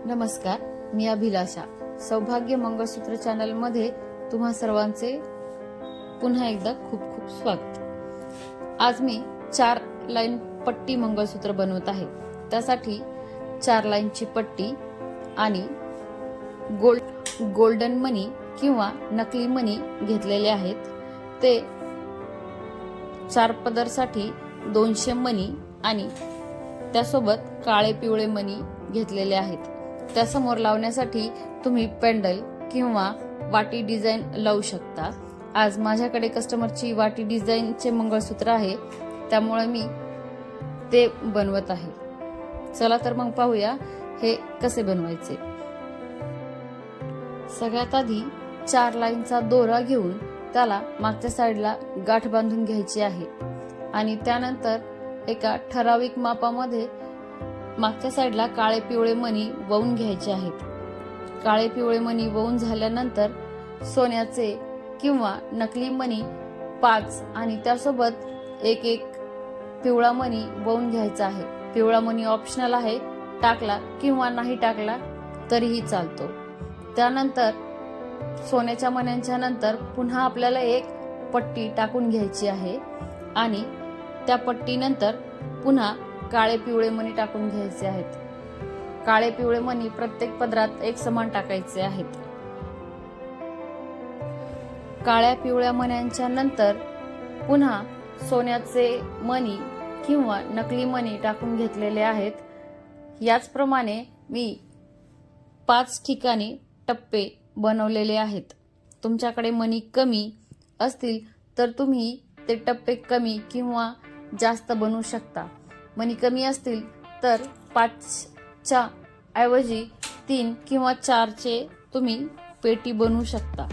नमस्कार, मी अभिलाषा. सौभाग्य मंगळसूत्र चॅनल मध्ये तुम्हा सर्वांचे पुन्हा एकदा खूप खूप स्वागत. आज मी 4 लाईन पट्टी मंगळसूत्र बनवत आहे. त्यासाठी 4 लाईनची पट्टी आणि गोल्डन मनी किंवा नकली मनी घेतलेले आहेत. ते 4 पदरसाठी 200 मनी आणि त्यासोबत काळे पिवळे मनी घेतलेले आहेत. त्यासमोर लावण्यासाठी तुम्ही पेंडल किंवा वाटी डिझाईन लावू शकता. आज माझ्याकडे कस्टमरची वाटी डिझाईनचे मंगळसूत्र आहे, त्यामुळे मी ते बनवत आहे. चला तर मग पाहूया हे कसे बनवायचे. सगळ्यात आधी 4 लाईनचा दोरा घेऊन त्याला मागच्या साईडला गाठ बांधून घ्यायची आहे आणि त्यानंतर एका ठराविक मापामध्ये मागच्या साईडला काळे पिवळे मणी वळून घ्यायचे आहेत. काळे पिवळे मणी वळून झाल्यानंतर सोन्याचे किंवा नकली मणी 5 आणि त्यासोबत एक पिवळा मणी वळून घ्यायचा आहे. पिवळा मणी ऑप्शनल आहे, टाकला किंवा नाही टाकला तरीही चालतो. त्यानंतर सोन्याच्या मण्यांच्या नंतर पुन्हा आपल्याला एक पट्टी टाकून घ्यायची आहे आणि त्या पट्टीनंतर पुन्हा काळे पिवळे मणी टाकून घ्यायचे आहेत. काळे पिवळे मणी प्रत्येक पदरात एक समान टाकायचे आहेत. काळ्या पिवळ्या मण्यांच्या नंतर पुन्हा सोन्याचे मणी किंवा नकली मणी टाकून घेतलेले आहेत. याचप्रमाणे मी 5 ठिकाणी टप्पे बनवलेले आहेत. तुमच्याकडे मणी कमी असतील तर तुम्ही ते टप्पे कमी किंवा जास्त बनवू शकता. मणी कमी असतील तर 5च्या ऐवजी 3 किंवा 4चे तुम्ही पेटी बनवू शकता.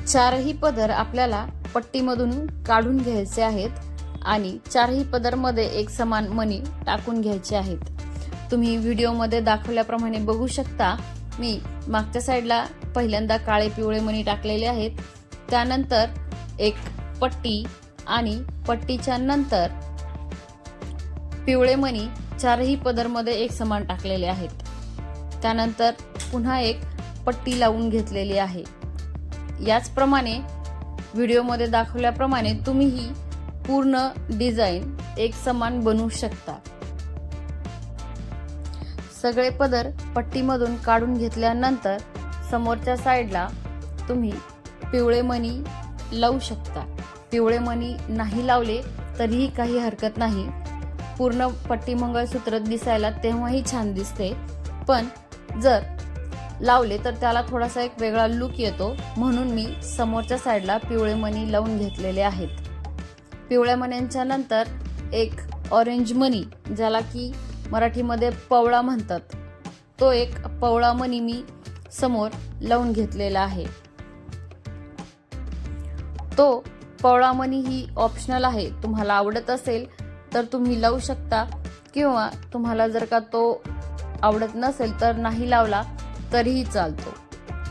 4ही पदर आपल्याला पट्टीमधून काढून घ्यायचे आहेत आणि 4ही पदरमध्ये एक समान मणी टाकून घ्यायचे आहेत. तुम्ही व्हिडिओमध्ये दाखवल्याप्रमाणे बघू शकता. मी मागच्या साईडला पहिल्यांदा काळे पिवळे मणी टाकलेले आहेत. त्यानंतर एक पट्टी आणि पट्टीच्या नंतर पिवळे मणी 4ही पदरमध्ये एक समान टाकलेले आहेत. त्यानंतर पुन्हा एक पट्टी लावून घेतलेली आहे. याचप्रमाणे व्हिडिओमध्ये दाखवल्याप्रमाणे तुम्हीही पूर्ण डिझाईन एक समान बनवू शकता. सगळे पदर पट्टीमधून काढून घेतल्यानंतर समोरच्या साईडला तुम्ही पिवळे मणी लावू शकता. पिवळे मणी नाही लावले तरीही काही हरकत नाही. पूर्ण पट्टी मंगळसूत्र दिसायला तेव्हाही छान दिसते, पण जर लावले तर त्याला थोडासा एक वेगळा लुक येतो. म्हणून मी समोरच्या साईडला पिवळे मणी लावून घेतलेले आहेत. पिवळ्या मण्यांच्या नंतर एक ऑरेंज मणी, ज्याला की मराठीमध्ये पवळा म्हणतात, तो एक पवळा मणी मी समोर लावून घेतलेला आहे. तो पवळा मणी ही ऑप्शनल आहे. तुम्हाला आवडत असेल तर तुम्ही लावू शकता किंवा तुम्हाला जर का तो आवडत नसेल तर नाही लावला तरीही चालतो.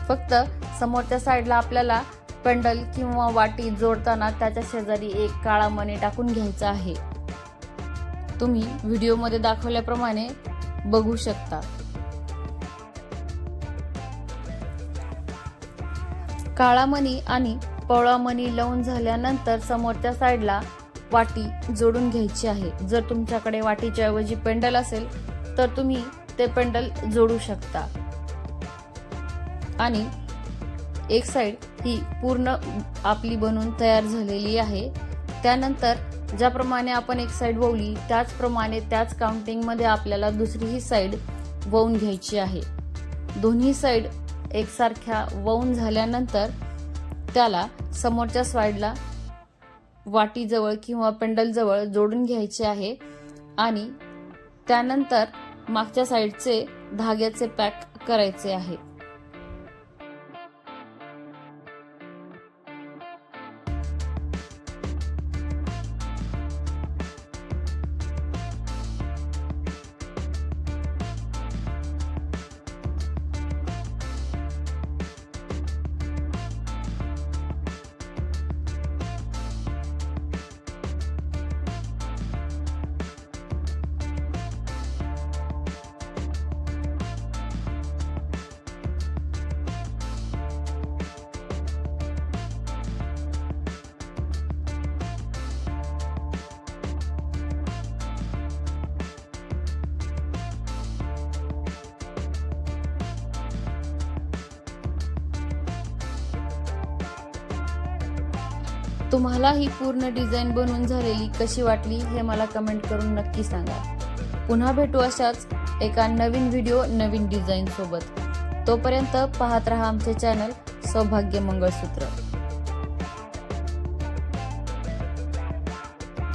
फक्त समोरच्या साईडला आपल्याला पेंडल किंवा वाटी जोडताना त्याच्या शेजारी एक काळा मणी टाकून घ्यायचा आहे. तुम्ही व्हिडिओमध्ये दाखवल्याप्रमाणे बघू शकता. काळा मणी आणि पवळा मणी लावून झाल्यानंतर समोरच्या साईडला वाटी जोडून घ्यायची आहे. जर तुमच्याकडे वाटीच्या ऐवजी पेंडल असेल तर तुम्ही ते पेंडल जोडू शकता. आणि एक साईड ही पूर्ण आपली बनवून तयार झालेली आहे. त्यानंतर ज्याप्रमाणे आपण एक साईड वळली त्याचप्रमाणे त्याच काउंटिंगमध्ये आपल्याला दुसरीही साईड वळून घ्यायची आहे. दोन्ही साईड एकसारख्या वळून झाल्यानंतर त्याला समोरच्या साईडला वाटीजवळ किंवा पेंडलजवळ जोडून घ्यायचे आहे आणि त्यानंतर मागच्या साईडचे धाग्याचे पॅक करायचे आहे. तुम्हाला ही पूर्ण डिझाईन बनवून झालेली कशी वाटली हे मला कमेंट करून नक्की सांगा. पुन्हा भेटू अशाच एका नवीन व्हिडिओ नवीन डिझाईन सोबत. तोपर्यंत पाहत रहा आमचे चॅनल सौभाग्य मंगळसूत्र.